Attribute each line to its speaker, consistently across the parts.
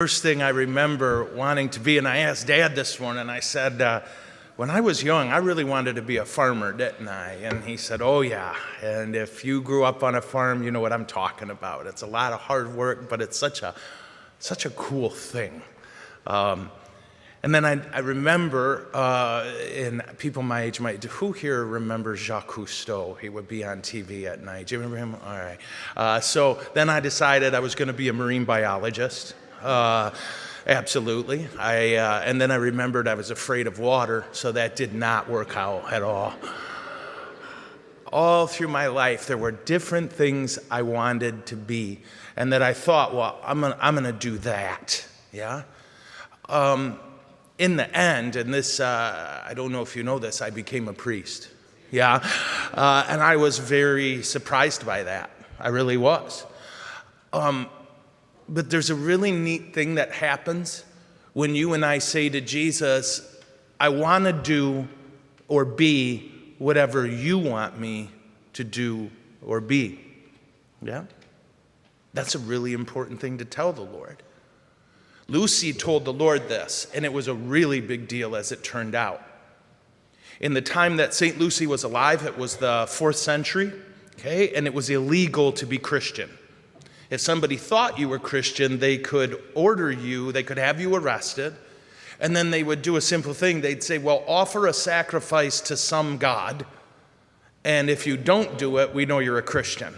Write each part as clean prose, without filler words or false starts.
Speaker 1: First thing I remember wanting to be, and I asked Dad this one, and I said, when I was young, I really wanted to be a farmer, didn't I? And he said, oh yeah, and if you grew up on a farm, you know what I'm talking about. It's a lot of hard work, but it's such a cool thing. And then I remember, and people my age might, who here remembers Jacques Cousteau? He would be on TV at night. Do you remember him? All right. So then I decided I was going to be a marine biologist. Absolutely. And then I remembered I was afraid of water, so that did not work out at all. All through my life, there were different things I wanted to be, and that I thought, well, I'm gonna do that. Yeah. In the end, and this, I don't know if you know this, I became a priest. Yeah. And I was very surprised by that. I really was. But there's a really neat thing that happens when you and I say to Jesus, I want to do or be whatever you want me to do or be. Yeah? That's a really important thing to tell the Lord. Lucy told the Lord this, and it was a really big deal as it turned out. In the time that St. Lucy was alive, it was the 4th century, okay, and it was illegal to be Christian. If somebody thought you were Christian, they could order you, they could have you arrested, and then they would do a simple thing. They'd say, well, offer a sacrifice to some god, and if you don't do it, we know you're a Christian,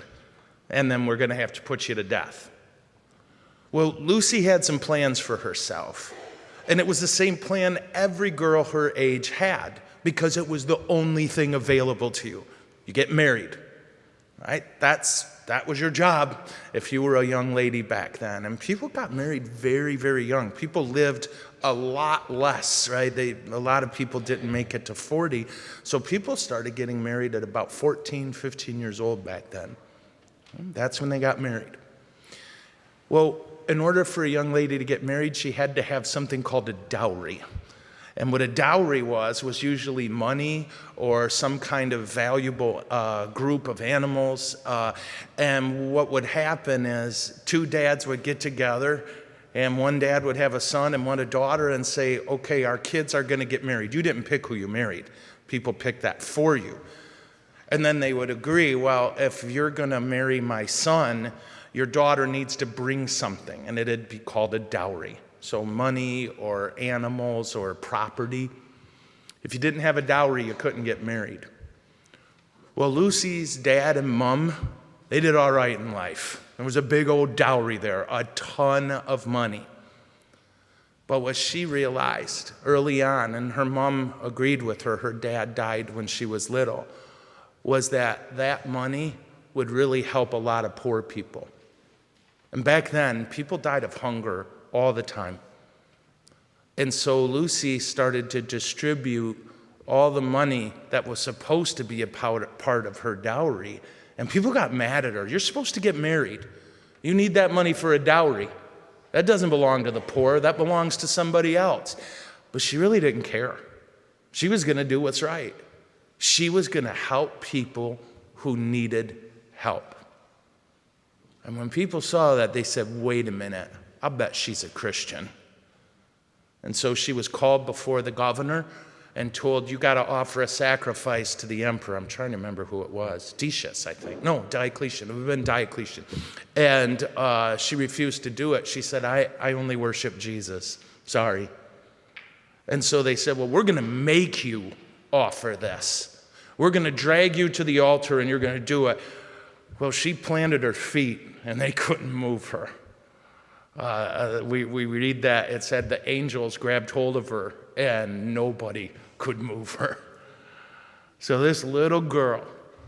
Speaker 1: and then we're going to have to put you to death. Well, Lucy had some plans for herself, and it was the same plan every girl her age had, because it was the only thing available to you. You get married, right? That was your job if you were a young lady back then. And people got married very, very young. People lived a lot less, right? A lot of people didn't make it to 40. So people started getting married at about 14, 15 years old back then. That's when they got married. Well, in order for a young lady to get married, she had to have something called a dowry. And what a dowry was usually money or some kind of valuable group of animals. And what would happen is 2 dads would get together, and one dad would have a son and one a daughter and say, okay, our kids are going to get married. You didn't pick who you married. People picked that for you. And then they would agree, well, if you're going to marry my son, your daughter needs to bring something, and it'd be called a dowry. So money or animals or property. If you didn't have a dowry, you couldn't get married. Well, Lucy's dad and mom, they did all right in life. There was a big old dowry there, a ton of money. But what she realized early on, and her mom agreed with her dad died when she was little, was that money would really help a lot of poor people. And back then, people died of hunger all the time. And so Lucy started to distribute all the money that was supposed to be a part of her dowry. And people got mad at her. You're supposed to get married. You need that money for a dowry. That doesn't belong to the poor. That belongs to somebody else. But she really didn't care. She was going to do what's right. She was going to help people who needed help. And when people saw that, they said, wait a minute. I'll bet she's a Christian. And so she was called before the governor and told, you got to offer a sacrifice to the emperor. I'm trying to remember who it was. Decius, I think. No, Diocletian. It would have been Diocletian. And she refused to do it. She said, I only worship Jesus. Sorry. And so they said, well, we're going to make you offer this. We're going to drag you to the altar and you're going to do it. Well, she planted her feet and they couldn't move her. We read that it said the angels grabbed hold of her and nobody could move her. So this little girl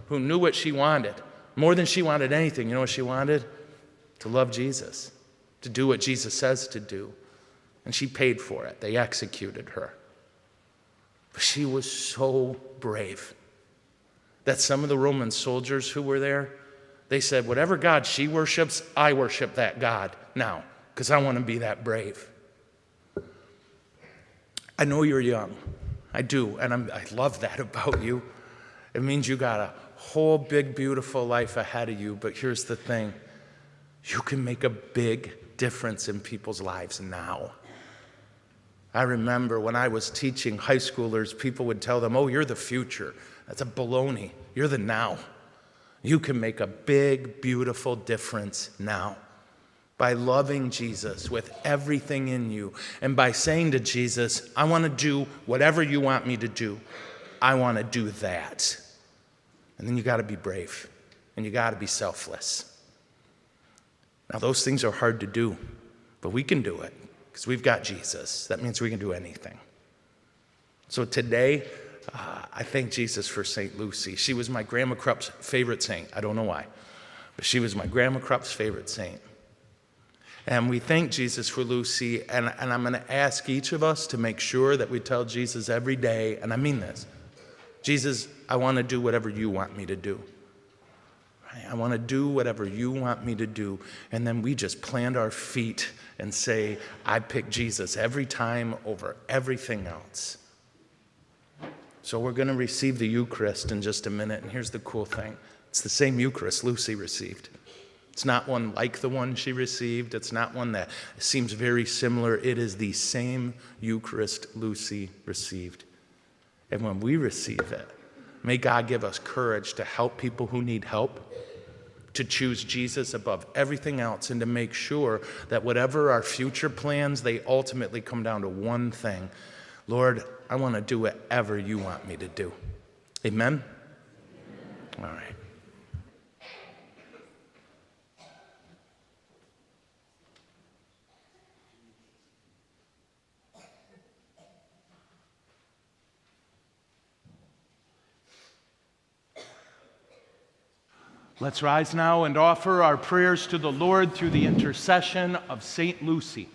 Speaker 1: who knew what she wanted, more than she wanted anything, you know what she wanted? To love Jesus, to do what Jesus says to do. And she paid for it. They executed her. But she was so brave that some of the Roman soldiers who were there, they said, whatever God she worships, I worship that God now, because I want to be that brave. I know you're young. I do, and I love that about you. It means you got a whole big, beautiful life ahead of you, but here's the thing. You can make a big difference in people's lives now. I remember when I was teaching high schoolers, people would tell them, oh, you're the future. That's a baloney. You're the now. You can make a big, beautiful difference now by loving Jesus with everything in you and by saying to Jesus, I want to do whatever you want me to do. I want to do that. And then you got to be brave and you got to be selfless. Now, those things are hard to do, but we can do it because we've got Jesus. That means we can do anything. So today, I thank Jesus for St. Lucy. She was my Grandma Krupp's favorite saint. I don't know why, but she was my Grandma Krupp's favorite saint. And we thank Jesus for Lucy, and I'm going to ask each of us to make sure that we tell Jesus every day, and I mean this, Jesus, I want to do whatever you want me to do. I want to do whatever you want me to do. And then we just plant our feet and say, I pick Jesus every time over everything else. So we're going to receive the Eucharist in just a minute. And here's the cool thing. It's the same Eucharist Lucy received. It's not one like the one she received. It's not one that seems very similar. It is the same Eucharist Lucy received. And when we receive it, may God give us courage to help people who need help, to choose Jesus above everything else, and to make sure that whatever our future plans, they ultimately come down to one thing. Lord, I want to do whatever you want me to do. Amen? All right. Let's rise now and offer our prayers to the Lord through the intercession of St. Lucy.